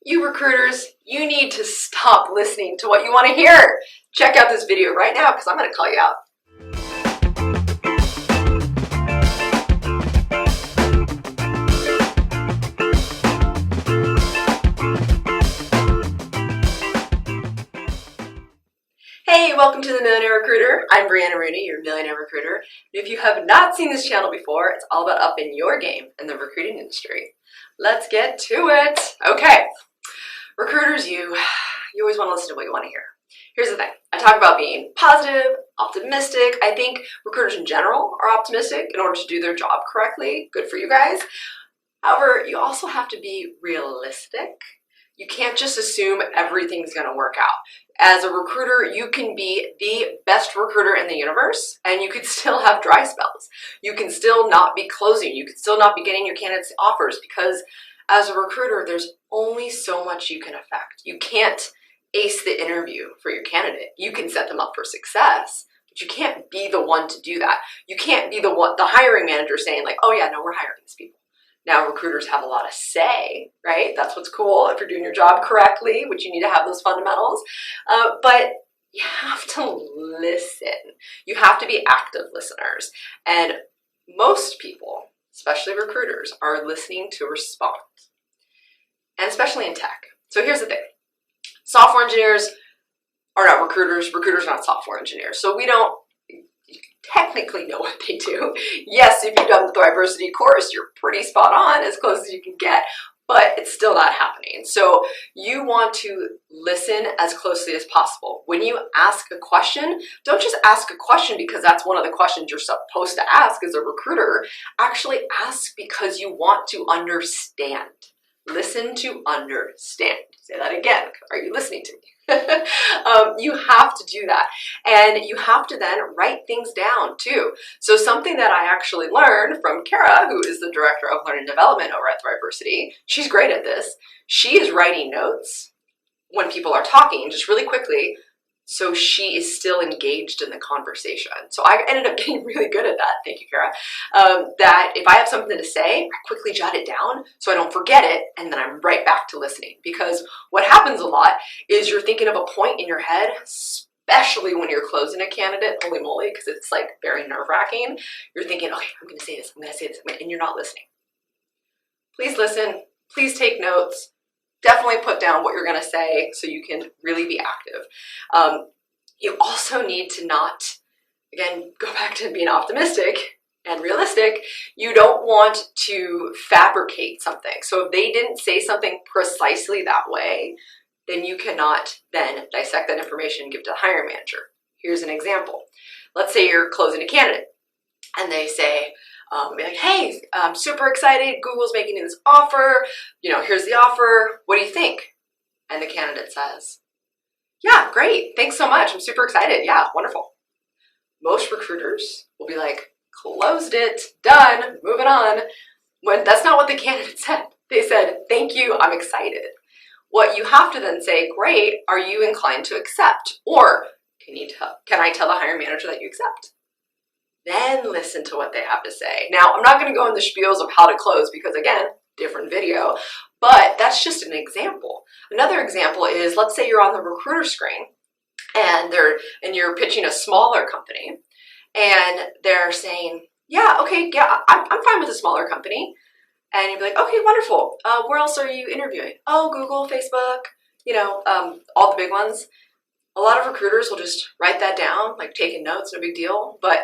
You recruiters, you need to stop listening to what you want to hear. Check out this video right now because I'm going to call you out. Hey, welcome to the Millionaire Recruiter. I'm Brianna Rooney, your Millionaire Recruiter. And if you have not seen this channel before, it's all about upping your game in the recruiting industry. Let's get to it. Okay, recruiters, you always want to listen to what you want to hear. Here's the thing. I talk about being positive, optimistic. I think recruiters in general are optimistic in order to do their job correctly. Good for you guys. However, you also have to be realistic. You can't just assume everything's going to work out. As a recruiter, you can be the best recruiter in the universe, and you could still have dry spells. You can still not be closing. You can still not be getting your candidates offers because as a recruiter, there's only so much you can affect. You can't ace the interview for your candidate. You can set them up for success, but you can't be the one to do that. You can't be the hiring manager saying like, oh yeah, no, we're hiring these people. Now, recruiters have a lot of say, right? That's what's cool if you're doing your job correctly, which you need to have those fundamentals. But you have to listen. You have to be active listeners. And most people, especially recruiters, are listening to respond. And especially in tech. So here's the thing. Software engineers are not recruiters. Recruiters are not software engineers. So we don't technically know what they do. Yes, if you've done the Thriversity course, you're pretty spot on, as close as you can get, but it's still not happening. So you want to listen as closely as possible. When you ask a question, don't just ask a question because that's one of the questions you're supposed to ask as a recruiter. Actually ask because you want to understand. Listen to understand. Say that again. Are you listening to me? You have to do that. And you have to then write things down too. So something that I actually learned from Kara, who is the Director of Learning and Development over at Thriversity, she's great at this. She is writing notes when people are talking just really quickly, so she is still engaged in the conversation. So I ended up getting really good at that. Thank you, Kara. That if I have something to say, I quickly jot it down so I don't forget it, and then I'm right back to listening. Because what happens a lot is you're thinking of a point in your head, especially when you're closing a candidate, holy moly, because it's like very nerve-wracking. You're thinking, okay, I'm going to say this, I'm going to say this, and you're not listening. Please listen. Please take notes. Definitely put down what you're going to say so you can really be active. You also need to not, again, go back to being optimistic and realistic. You don't want to fabricate something. So if they didn't say something precisely that way, then you cannot then dissect that information and give it to the hiring manager. Here's an example. Let's say you're closing a candidate and they say, be like, hey, I'm super excited. Google's making this offer. Here's the offer. What do you think? And the candidate says, yeah, great. Thanks so much. I'm super excited. Yeah, wonderful. Most recruiters will be like, closed it, done, moving on. When that's not what the candidate said. They said, thank you, I'm excited. What you have to then say, great, are you inclined to accept? Or can I tell the hiring manager that you accept? Then listen to what they have to say. Now, I'm not going to go in the spiels of how to close because, again, different video, but that's just an example. Another example is, let's say you're on the recruiter screen and you're pitching a smaller company and they're saying, yeah, okay, yeah, I'm fine with a smaller company. And you'd be like, okay, wonderful. Where else are you interviewing? Oh, Google, Facebook, all the big ones. A lot of recruiters will just write that down, like taking notes, no big deal, but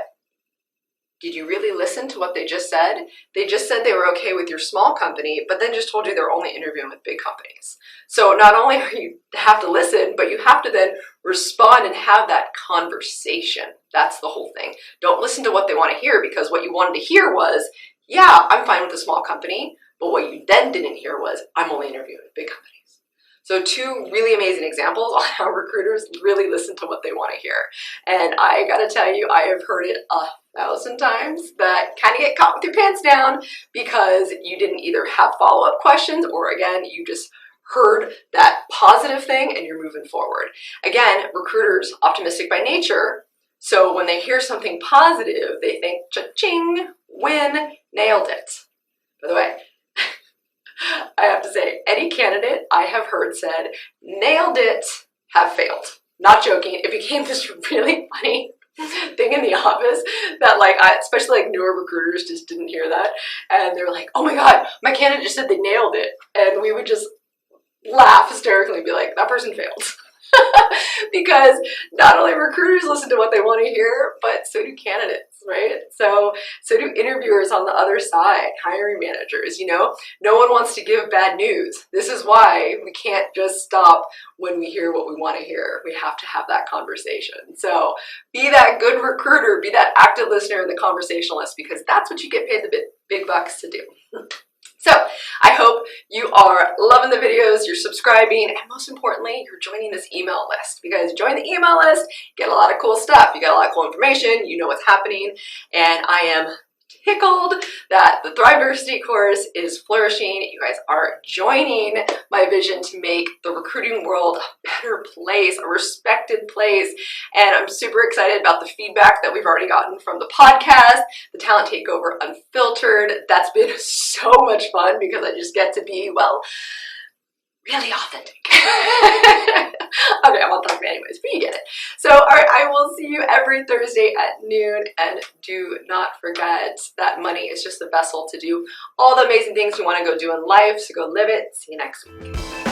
did you really listen to what they just said? They just said they were okay with your small company, but then just told you they're only interviewing with big companies. So not only are you have to listen, but you have to then respond and have that conversation. That's the whole thing. Don't listen to what they want to hear because what you wanted to hear was, yeah, I'm fine with a small company, but what you then didn't hear was, I'm only interviewing with big companies. So two really amazing examples on how recruiters really listen to what they want to hear. And I gotta tell you, I have heard it 1,000 times that kind of get caught with your pants down because you didn't either have follow-up questions or again, you just heard that positive thing and you're moving forward. Again, recruiters, optimistic by nature, so when they hear something positive, they think, cha-ching, win, nailed it. By the way, I have to say, any candidate I have heard said, nailed it, have failed. Not joking. It became this really funny thing in the office that especially like newer recruiters just didn't hear that. And they were like, oh my God, my candidate just said they nailed it. And we would just laugh hysterically and be like, that person failed. Because not only recruiters listen to what they want to hear, but so do candidates, right? So do interviewers on the other side, hiring managers, you know? No one wants to give bad news. This is why we can't just stop when we hear what we want to hear. We have to have that conversation. So be that good recruiter, be that active listener and the conversationalist, because that's what you get paid the big bucks to do. So I hope you are loving the videos, you're subscribing, and most importantly, you're joining this email list, because join the email list, get a lot of cool stuff. You get a lot of cool information, you know what's happening, and I am tickled that the Thriversity course is flourishing. You guys are joining my vision to make the recruiting world a better place, a respected place. And I'm super excited about the feedback that we've already gotten from the podcast, the Talent Takeover Unfiltered. That's been so much fun because I just get to be, well, really authentic. Okay, I won't talk about it anyways, but you get it. So, all right, I will see you every Thursday at noon, and do not forget that money is just the vessel to do all the amazing things you want to go do in life, so go live it. See you next week.